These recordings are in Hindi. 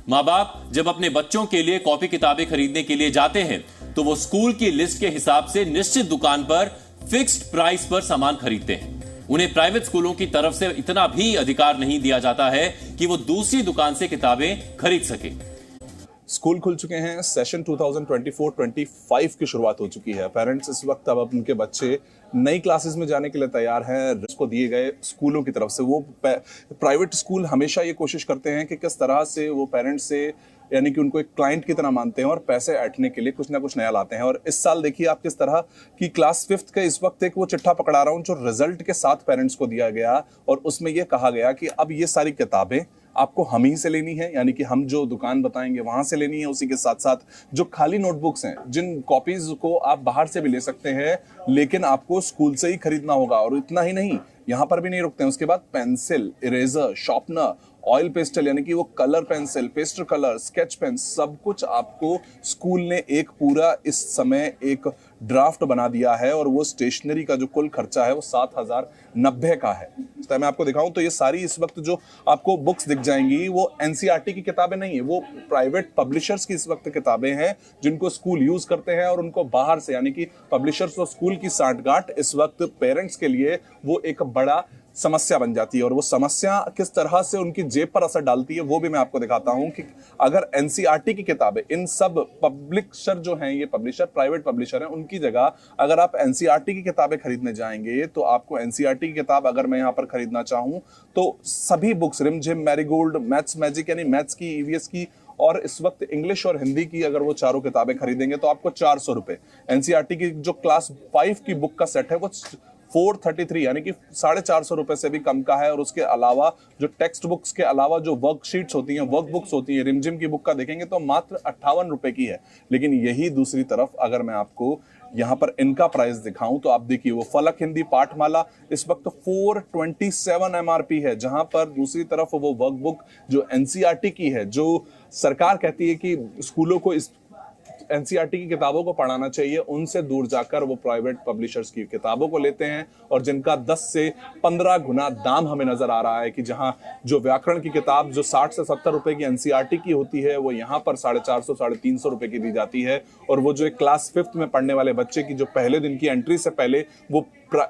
माँ बाप जब अपने बच्चों के लिए कॉपी किताबें खरीदने के लिए जाते हैं तो वो स्कूल की लिस्ट के हिसाब से निश्चित दुकान पर फिक्स्ड प्राइस पर सामान खरीदते हैं। उन्हें प्राइवेट स्कूलों की तरफ से इतना भी अधिकार नहीं दिया जाता है कि वो दूसरी दुकान से किताबें खरीद सके। स्कूल खुल चुके हैं, सेशन 2024-25 की शुरुआत हो चुकी है। पेरेंट्स इस वक्त अब उनके बच्चे नई क्लासेस में जाने के लिए तैयार हैं। उसको दिए गए स्कूलों की तरफ से वो प्राइवेट स्कूल हमेशा ये कोशिश करते हैं कि किस तरह से वो पेरेंट्स से यानी कि उनको एक क्लाइंट की तरह मानते हैं और पैसे ऐंठने के लिए कुछ ना कुछ नया लाते हैं। और इस साल देखिए आप किस तरह की क्लास 5th के इस वक्त एक वो चिट्ठा पकड़ा रहा हूं जो रिजल्ट के साथ पेरेंट्स को दिया गया और उसमें यह कहा गया कि अब ये सारी किताबें आपको हम ही से लेनी है, यानी कि हम जो दुकान बताएंगे वहां से लेनी है। उसी के साथ साथ जो खाली नोटबुक्स हैं, जिन कॉपीज को आप बाहर से भी ले सकते हैं लेकिन आपको स्कूल से ही खरीदना होगा। और इतना ही नहीं, यहां पर भी नहीं रुकते हैं, उसके बाद pencil, eraser, sharpener, oil pastel यानी कि वो colour pencil, pastel colour, sketch pen, सब कुछ आपको स्कूल ने एक पूरा इस समय एक ड्राफ्ट बना दिया है। और वो स्टेशनरी का जो कुल खर्चा है वो 7,090 का है। तो मैं आपको दिखाऊं तो ये सारी इस वक्त जो आपको बुक्स दिख जाएंगी वो एनसीईआरटी की किताबें नहीं है, वो प्राइवेट पब्लिशर्स की इस वक्त किताबें हैं जिनको स्कूल यूज करते हैं। और उनको बाहर से यानी कि पब्लिशर्स और स्कूल की सांठगांठ इस वक्त पेरेंट्स के लिए वो एक बड़ा समस्या बन जाती है। और वो समस्या किस तरह से उनकी जेब पर असर डालती है वो भी मैं आपको दिखाता हूं कि अगर एनसीईआरटी की किताबें, इन सब पब्लिशर जो हैं, ये पब्लिशर प्राइवेट पब्लिशर हैं, उनकी जगह अगर आप एनसीईआरटी की किताबें खरीदने जाएंगे तो आपको एनसीईआरटी की किताब अगर मैं यहां पर खरीदना चाहूं तो सभी बुक्स, रिमझिम, मैरीगोल्ड, मैथ्स मैजिक यानी मैथ्स की, ईवीएस की और इस वक्त इंग्लिश और हिंदी की अगर वो चारों किताबें खरीदेंगे तो आपको 400 रुपए। एनसीईआरटी की जो क्लास 5 की बुक का सेट है वो 433 यानी कि 450 रुपए से भी कम का है। और उसके अलावा जो टेक्स्ट बुक्स के अलावा जो वर्कशीट्स होती हैं, वर्क बुक्स होती हैं, रिमझिम की बुक का देखेंगे तो मात्र 58 रुपए की है। लेकिन यही दूसरी तरफ अगर मैं आपको यहां पर इनका प्राइस दिखाऊं तो आप देखिए वो फलक हिंदी पाठमाला इस वक्त 427 एमआरपी है, जहां पर दूसरी तरफ वो वर्कबुक जो एनसीईआरटी की है, जो सरकार कहती है कि स्कूलों को इस एनसीईआरटी की किताबों को पढ़ाना चाहिए, उनसे दूर जाकर वो प्राइवेट पब्लिशर्स की किताबों को लेते हैं और जिनका 10 से 15 गुना दाम हमें नजर आ रहा है। कि जहां जो व्याकरण की किताब जो 60 से 70 रुपए की एनसीईआरटी की होती है वो यहां पर 450 350 रुपए की दी जाती है। और वो जो एक क्लास 5th में पढ़ने वाले बच्चे की जो पहले दिन की एंट्री से पहले वो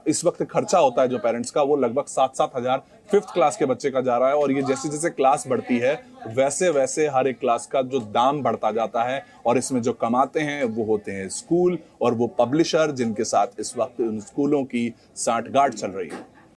इस वक्त खर्चा होता है जो पेरेंट्स का, वो लगभग 7-7 हजार 5th क्लास के बच्चे का जा रहा है। और ये जैसे जैसे क्लास बढ़ती है वैसे वैसे हर एक क्लास का जो दाम बढ़ता जाता है। और इसमें जो कमाते हैं वो होते हैं स्कूल और वो पब्लिशर जिनके साथ इस वक्त उन स्कूलों की सांठगांठ चल रही है।